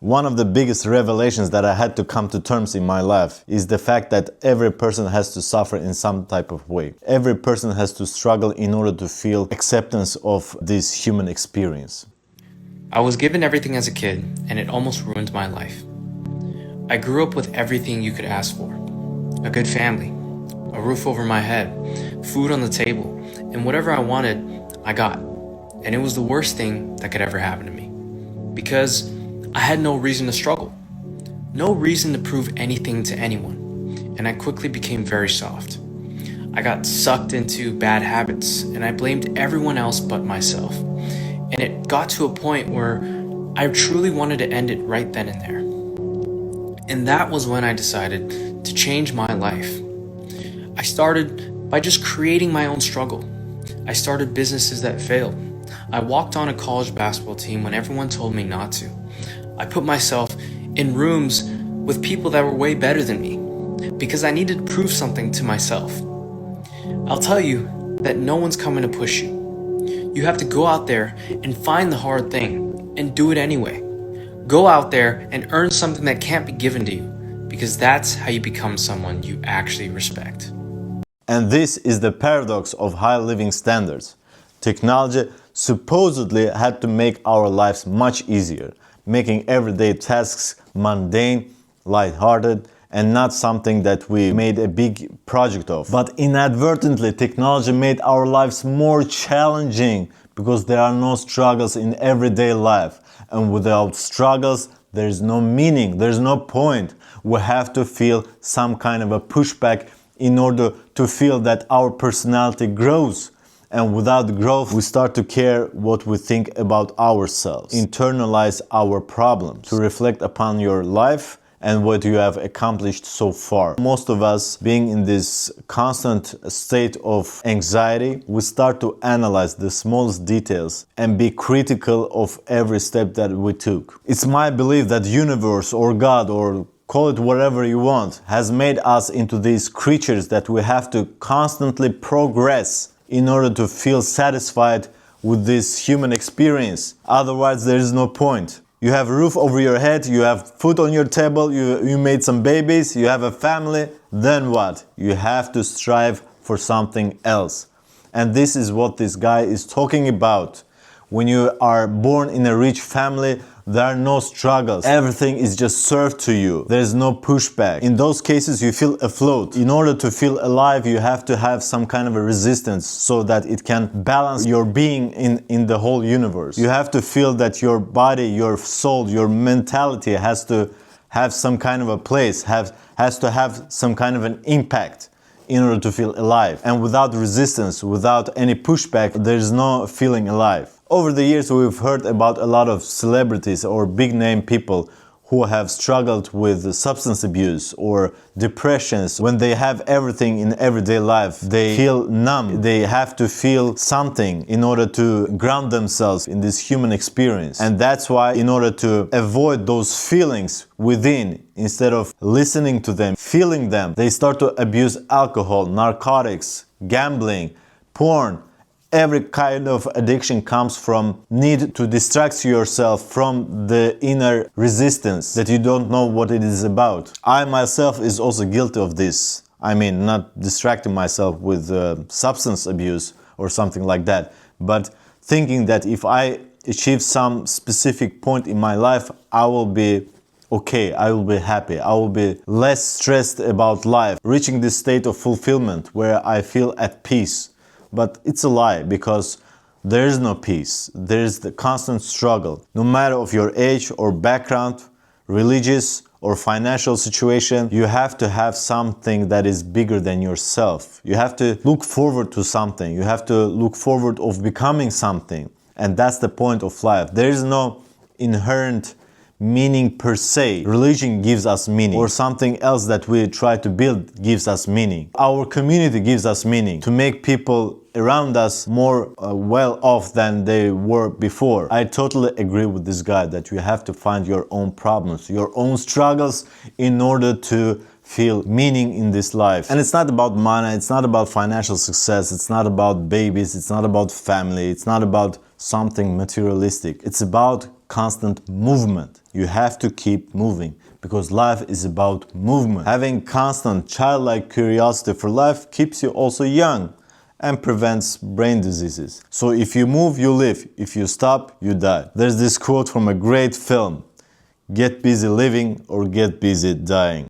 One of the biggest revelations that I had to come to terms in my life is the fact that every person has to suffer in some type of way. Every person has to struggle in order to feel acceptance of this human experience. I was given everything as a kid, and it almost ruined my life. I grew up with everything you could ask for. A good family, a roof over my head, food on the table, and whatever I wanted, I got. And it was the worst thing that could ever happen to me. Because I had no reason to struggle. No reason to prove anything to anyone. And I quickly became very soft. I got sucked into bad habits, and I blamed everyone else but myself. And it got to a point where I truly wanted to end it right then and there. And that was when I decided to change my life. I started by just creating my own struggle. I started businesses that failed. I walked on a college basketball team when everyone told me not to. I put myself in rooms with people that were way better than me because I needed to prove something to myself. I'll tell you that no one's coming to push you. You have to go out there and find the hard thing and do it anyway. Go out there and earn something that can't be given to you, because that's how you become someone you actually respect. And this is the paradox of high living standards. Technology supposedly had to make our lives much easier, making everyday tasks mundane, lighthearted, and not something that we made a big project of. But inadvertently, technology made our lives more challenging because there are no struggles in everyday life. And without struggles, there is no meaning, there is no point. We have to feel some kind of a pushback in order to feel that our personality grows. And without growth, we start to care what we think about ourselves, internalize our problems, to reflect upon your life and what you have accomplished so far. Most of us, being in this constant state of anxiety, we start to analyze the smallest details and be critical of every step that we took. It's my belief that universe or God, or call it whatever you want, has made us into these creatures that we have to constantly progress in order to feel satisfied with this human experience. Otherwise, there is no point. You have a roof over your head, you have food on your table, you made some babies, you have a family, then what? You have to strive for something else. And this is what this guy is talking about. When you are born in a rich family, there are no struggles. Everything is just served to you. There is no pushback. In those cases, you feel afloat. In order to feel alive, you have to have some kind of a resistance so that it can balance your being in the whole universe. You have to feel that your body, your soul, your mentality has to have some kind of a place, has to have some kind of an impact in order to feel alive. And without resistance, without any pushback, there is no feeling alive. Over the years, we've heard about a lot of celebrities or big name people who have struggled with substance abuse or depressions. When they have everything in everyday life, they feel numb. They have to feel something in order to ground themselves in this human experience. And that's why, in order to avoid those feelings within, instead of listening to them, feeling them, they start to abuse alcohol, narcotics, gambling, porn. Every kind of addiction comes from need to distract yourself from the inner resistance that you don't know what it is about. I myself is also guilty of this. I mean, not distracting myself with substance abuse or something like that, but thinking that if I achieve some specific point in my life, I will be okay, I will be happy, I will be less stressed about life, reaching this state of fulfillment where I feel at peace. But it's a lie, because there is no peace. There is the constant struggle. No matter of your age or background, religious or financial situation, you have to have something that is bigger than yourself. You have to look forward to something. You have to look forward of becoming something. And that's the point of life. There is no inherent meaning per se. Religion gives us meaning, or something else that we try to build gives us meaning. Our community gives us meaning to make people around us more well off than they were before. I totally agree with this guy that you have to find your own problems, your own struggles in order to feel meaning in this life. And it's not about money, it's not about financial success, it's not about babies, it's not about family, it's not about something materialistic. It's about constant movement. You have to keep moving because life is about movement. Having constant childlike curiosity for life keeps you also young and prevents brain diseases. So if you move, you live. If you stop, you die. There's this quote from a great film: get busy living or get busy dying.